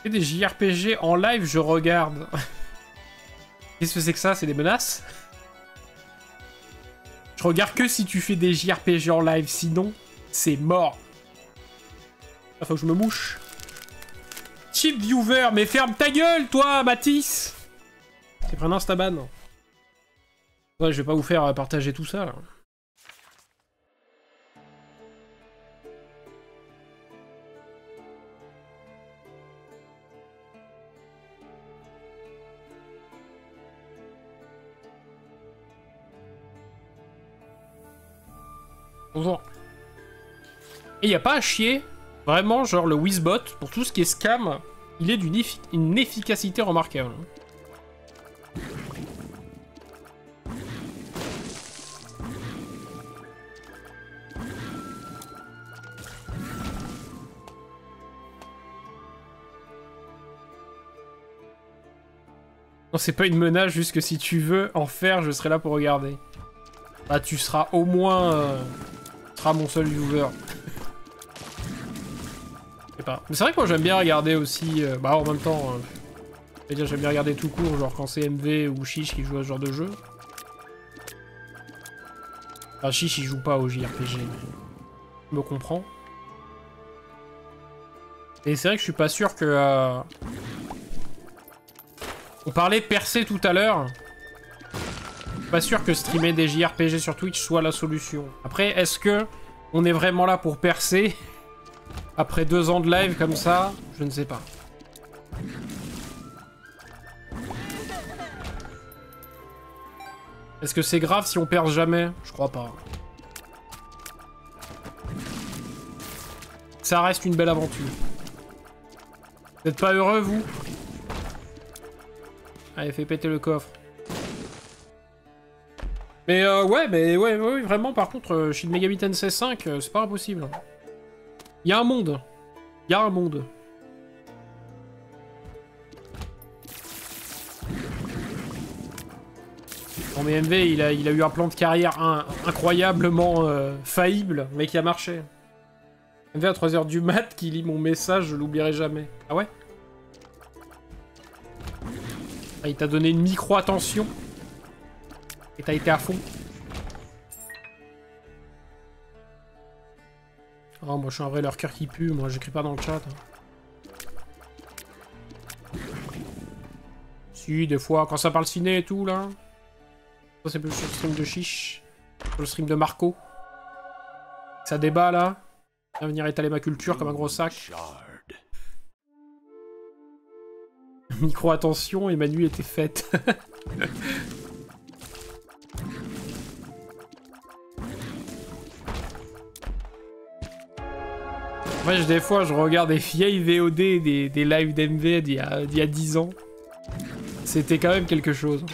Et des JRPG en live, je regarde. Qu'est-ce que c'est que ça? C'est des menaces? Je regarde que si tu fais des JRPG en live, sinon, c'est mort. Ah, faut que je me mouche. Cheap viewer, mais ferme ta gueule, toi, Matisse! C'est pris un instaban. Ouais, je vais pas vous faire partager tout ça, là. Bonjour. Et y a pas à chier. Vraiment, genre le Wizbot, pour tout ce qui est scam, il est d'une efficacité remarquable. Non, c'est pas une menace, juste que si tu veux en faire, je serai là pour regarder. Bah, tu seras au moins... tu seras mon seul viewer. Je sais pas. Mais c'est vrai que moi, j'aime bien regarder aussi... bah, en même temps... j'aime bien regarder tout court, genre quand c'est MV ou Chiche qui joue à ce genre de jeu. Enfin, Chiche, il joue pas au JRPG, mais... Je me comprends. Et c'est vrai que je suis pas sûr que... On parlait de percer tout à l'heure. Pas sûr que streamer des JRPG sur Twitch soit la solution. Après, est-ce que on est vraiment là pour percer après 2 ans de live comme ça? Je ne sais pas. Est-ce que c'est grave si on perce jamais? Je crois pas. Ça reste une belle aventure. Vous êtes pas heureux, vous? Allez, fais péter le coffre. Mais ouais, vraiment, par contre, Shin Megami Tensei 5, c'est pas impossible. Il y a un monde. Il y a un monde. Bon, mais MV, il a eu un plan de carrière incroyablement faillible, mais qui a marché. MV à 3h du mat, qui lit mon message, je l'oublierai jamais. Ah ouais? Ah, il t'a donné une micro-attention. Et t'as été à fond. Oh, moi je suis un vrai leur cœur qui pue, moi j'écris pas dans le chat. Si, des fois, quand ça parle ciné et tout, là. Ça c'est plus sur le stream de Chiche. Sur le stream de Marco. Ça débat, là. Je vais venir étaler ma culture comme un gros sac. Micro-attention, et ma nuit était faite. Moi, des fois, je regarde des vieilles VOD, des lives d'MV d'il y a 10 ans. C'était quand même quelque chose.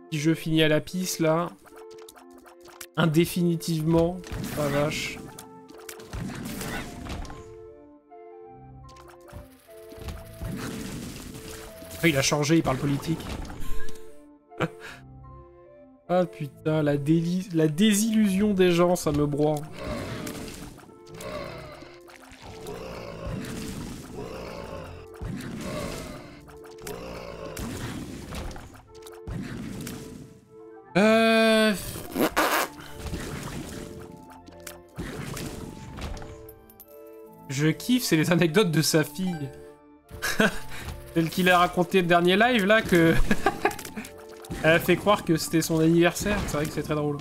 Petit jeu fini à la pisse, là. Indéfinitivement. Oh la vache. Ah, il a changé, il parle politique. Ah putain, la désillusion des gens, ça me broie. Je kiffe, c'est les anecdotes de sa fille. Celle qu'il a raconté le dernier live, là, que... Elle a fait croire que c'était son anniversaire. C'est vrai que c'est très drôle.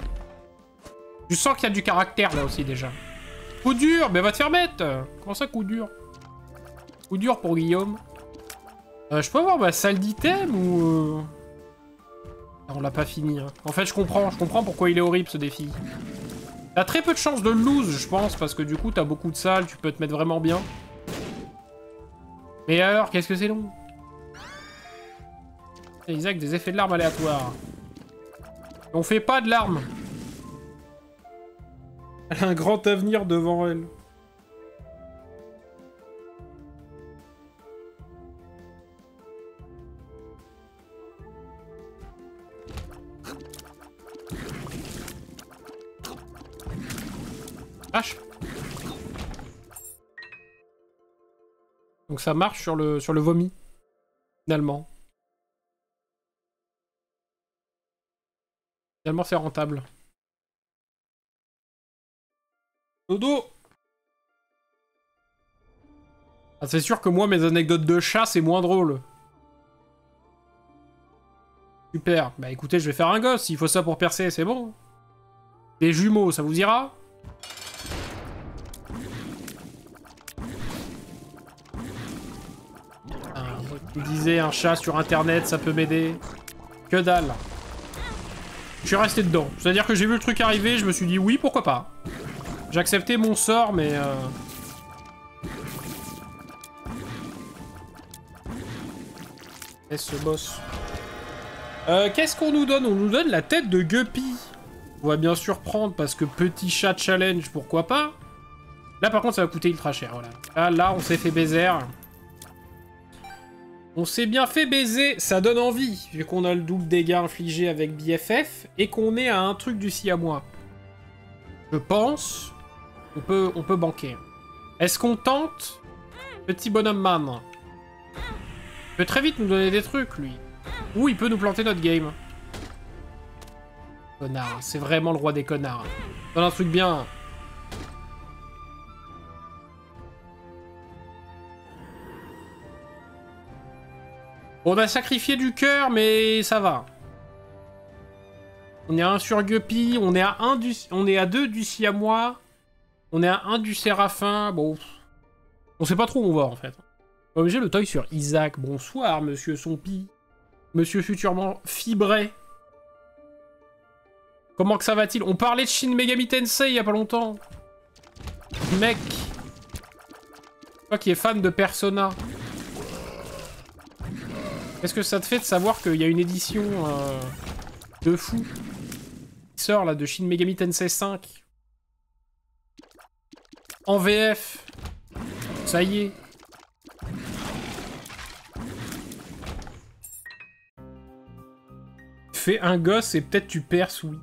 Je sens qu'il y a du caractère, là, aussi, déjà. Coup dur, mais va te faire mettre. Comment ça, coup dur? Coup dur pour Guillaume. Je peux avoir ma salle d'item ou... On l'a pas fini, hein. En fait, je comprends pourquoi il est horrible, ce défi. T'as très peu de chances de le lose, je pense, parce que du coup, t'as beaucoup de salles, tu peux te mettre vraiment bien. Mais alors, qu'est-ce que c'est long? Isaac, des effets de larmes aléatoires. On fait pas de larmes. Elle a un grand avenir devant elle. H. Donc ça marche sur le vomi, finalement. Finalement, c'est rentable. Dodo. Ah, c'est sûr que moi, mes anecdotes de chat, c'est moins drôle. Super. Bah écoutez, je vais faire un gosse. S'il faut ça pour percer, c'est bon. Des jumeaux, ça vous ira? Je vous disais, un chat sur internet, ça peut m'aider. Que dalle. Je suis resté dedans. C'est-à-dire que j'ai vu le truc arriver, je me suis dit oui, pourquoi pas. J'ai accepté mon sort, mais... Et ce boss. Qu'est-ce qu'on nous donne? On nous donne la tête de Guppy. On va bien sûr prendre parce que petit chat challenge, pourquoi pas. Là par contre ça va coûter ultra cher, voilà. Là on s'est fait baiser. On s'est bien fait baiser, ça donne envie, vu qu'on a le double dégâts infligé avec BFF, et qu'on est à un truc du siamois. Je pense, on peut banquer. Est-ce qu'on tente? Petit bonhomme man. Il peut très vite nous donner des trucs, lui. Ou il peut nous planter notre game. Connard, c'est vraiment le roi des connards. Donne un truc bien. On a sacrifié du cœur, mais ça va. On est à 1 sur Guppy, on est à 2 du siamois, on est à 1 du séraphin, bon... On sait pas trop où on va, en fait. J'ai le toy sur Isaac. Bonsoir, monsieur Sompi. Monsieur futurement fibré. Comment que ça va-t-il? On parlait de Shin Megami Tensei il y a pas longtemps. Mec. Toi qui es fan de Persona. Qu'est-ce que ça te fait de savoir qu'il y a une édition de fou qui sort là de Shin Megami Tensei 5 en VF? Ça y est. Fais un gosse et peut-être tu perces, oui.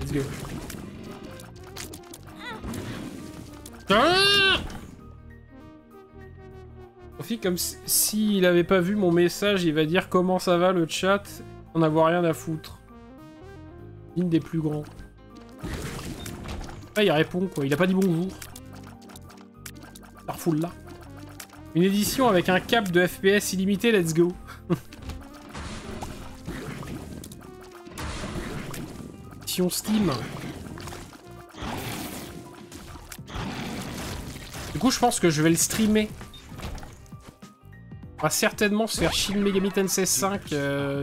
Let's go. Sophie, comme s'il avait pas vu mon message, il va dire comment ça va le chat, on n'a rien à foutre. Une des plus grands. Ah, il répond quoi, il a pas dit bonjour. Ça refoule là. Une édition avec un cap de FPS illimité, let's go. Édition Steam. Du coup, je pense que je vais le streamer. On va certainement se faire Shin Megami Tensei 5.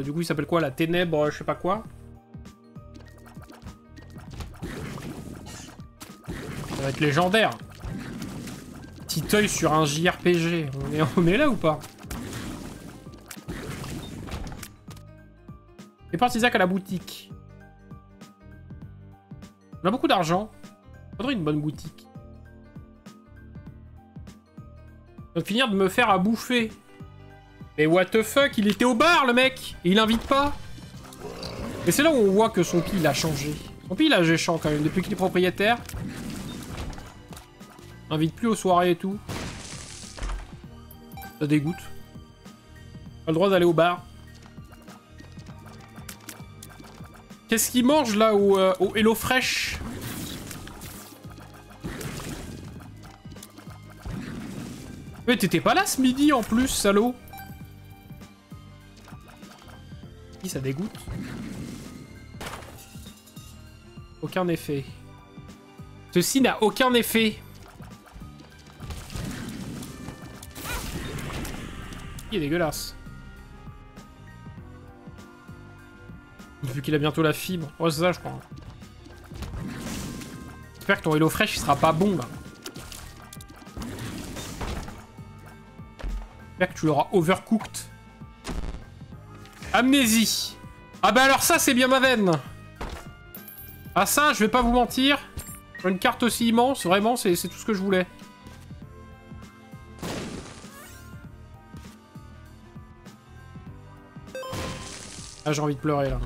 Du coup, il s'appelle quoi? La Ténèbre, je sais pas quoi. Ça va être légendaire. Petit œil sur un JRPG. On est là ou pas? Et parti Isaac à la boutique. On a beaucoup d'argent. Faudrait une bonne boutique. On va finir de me faire à bouffer. Mais what the fuck, il était au bar le mec. Et il invite pas. Et c'est là où on voit que son pile a changé. Son pile a géchant quand même depuis qu'il est propriétaire. Invite plus aux soirées et tout. Ça dégoûte. Pas le droit d'aller au bar. Qu'est-ce qu'il mange là au Hello Fresh? Mais t'étais pas là ce midi en plus, salaud. Ça dégoûte. Aucun effet. Ceci n'a aucun effet. Il est dégueulasse. Vu qu'il a bientôt la fibre. Oh, c'est ça, je crois. J'espère que ton Hello Fresh il sera pas bon là. J'espère que tu l'auras overcooked. Amnésie. Ah bah alors ça, c'est bien ma veine. Ah ça, je vais pas vous mentir. Une carte aussi immense, vraiment, c'est tout ce que je voulais. Ah, j'ai envie de pleurer, là.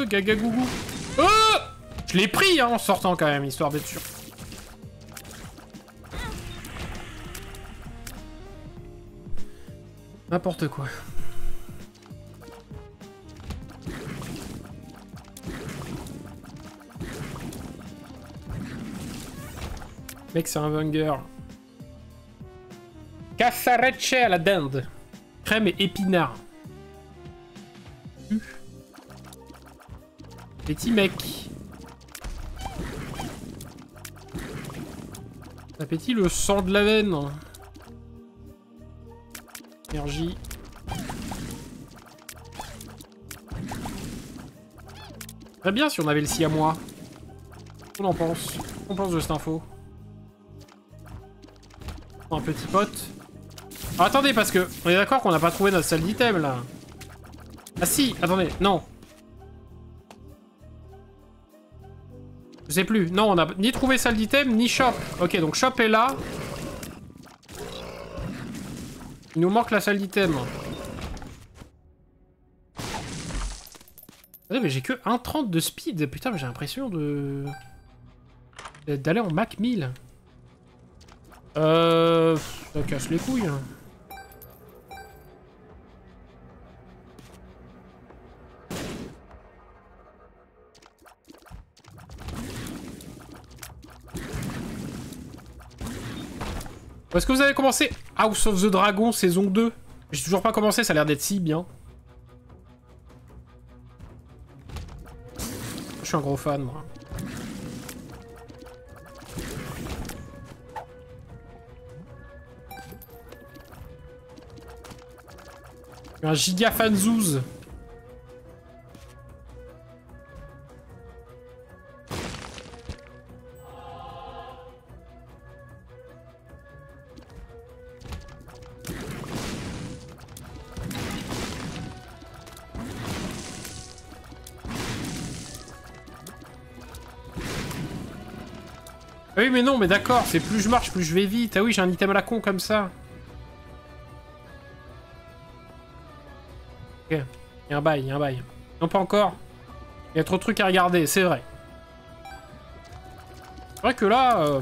Gaga gougou. Oh, je l'ai pris hein, en sortant quand même, histoire d'être sûr. N'importe quoi. Mec, c'est un banger. Cassarecce à la dinde. Crème et épinards. Petit mec. Appétit, le sang de la veine. Énergie. Très bien si on avait le siamois. Qu'est-ce qu'on en pense? Qu'est-ce qu'on pense de cette info? Un petit pote. Ah, attendez, parce que on est d'accord qu'on n'a pas trouvé notre salle d'item là. Ah si, attendez, non. Je sais plus. Non, on n'a ni trouvé salle d'item, ni shop. Ok, donc shop est là. Il nous manque la salle d'item. Mais j'ai que 1,30 de speed. Putain, mais j'ai l'impression de... d'aller en Mac 1000. Ça casse les couilles. Est-ce que vous avez commencé House of the Dragon saison 2? J'ai toujours pas commencé, ça a l'air d'être si bien. Je suis un gros fan, moi. Je suis un giga fan Zouz. Ah oui, mais non, mais d'accord, c'est plus je marche, plus je vais vite. Ah oui, j'ai un item à la con comme ça. Ok, il y a un bail, il y a un bail. Non, pas encore. Il y a trop de trucs à regarder, c'est vrai. C'est vrai que là...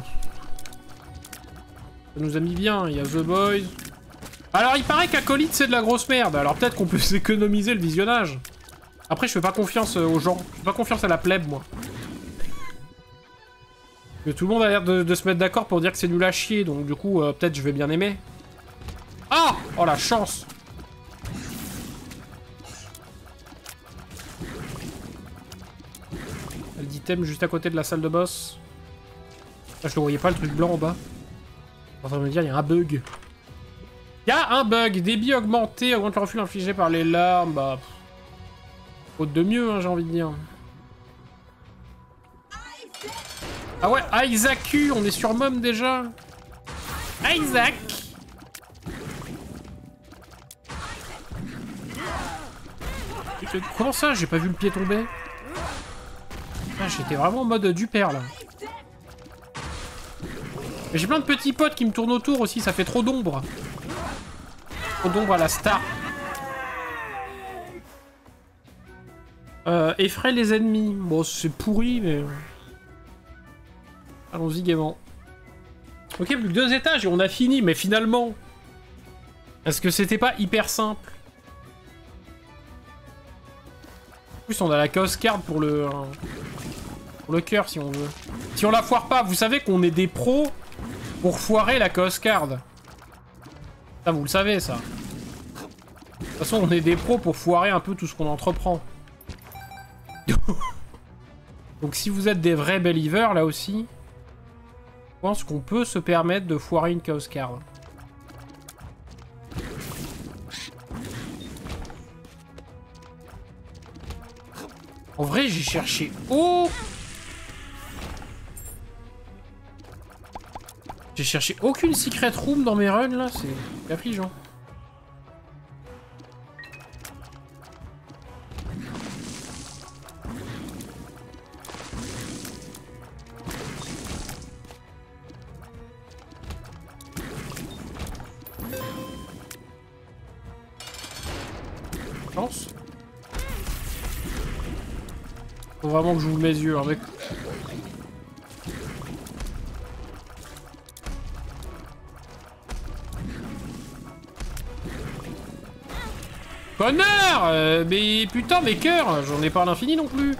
ça nous a mis bien, il y a The Boys. Alors, il paraît qu'Acolyte, c'est de la grosse merde. Alors peut-être qu'on peut s'économiser le visionnage. Après, je fais pas confiance aux gens. Je fais pas confiance à la plèbe, moi. Que tout le monde a l'air de se mettre d'accord pour dire que c'est nul à chier, donc du coup, peut-être je vais bien aimer. Ah! Oh la chance! Elle dit thème juste à côté de la salle de boss. Ah, je le voyais pas le truc blanc en bas. Je suis en train de me dire, il y a un bug. Il y a un bug! Débit augmenté, augmente le refus infligé par les larmes. Bah. Faute de mieux, hein, j'ai envie de dire. Ah ouais, Isaac, on est sur Mom déjà. Isaac. Comment ça, j'ai pas vu le pied tomber? Ah, j'étais vraiment en mode du père là. Mais j'ai plein de petits potes qui me tournent autour aussi, ça fait trop d'ombre. Trop d'ombre à la star. Effraie les ennemis. Bon, c'est pourri, mais... allons-y gaiement. Ok, plus que 2 étages et on a fini, mais finalement... est-ce que c'était pas hyper simple? En plus, on a la chaos card pour le cœur, si on veut. Si on la foire pas, vous savez qu'on est des pros pour foirer la chaos card. Ça, vous le savez, ça. De toute façon, on est des pros pour foirer un peu tout ce qu'on entreprend. Donc si vous êtes des vrais believers, là aussi... je pense qu'on peut se permettre de foirer une chaos card. En vrai, j'ai cherché... oh! J'ai cherché aucune secret room dans mes runs, là. C'est affligeant. Faut vraiment que j'ouvre mes yeux, hein, mec. Connard! Mais putain, mes cœurs! J'en ai pas à l'infini non plus.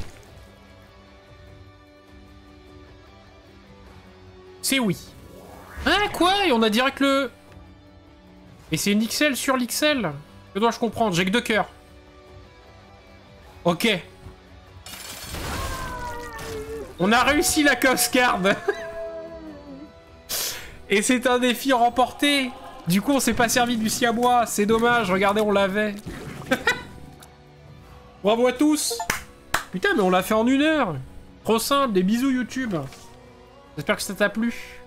C'est oui. Hein, quoi? Et on a direct le... et c'est une XL sur l'XL? Que dois-je comprendre? J'ai que 2 cœurs. Ok. On a réussi la chaos card. Et c'est un défi remporté. Du coup, on s'est pas servi du siamois. C'est dommage, regardez, on l'avait. Bravo à tous. Putain, mais on l'a fait en 1 heure. Trop simple, des bisous YouTube. J'espère que ça t'a plu.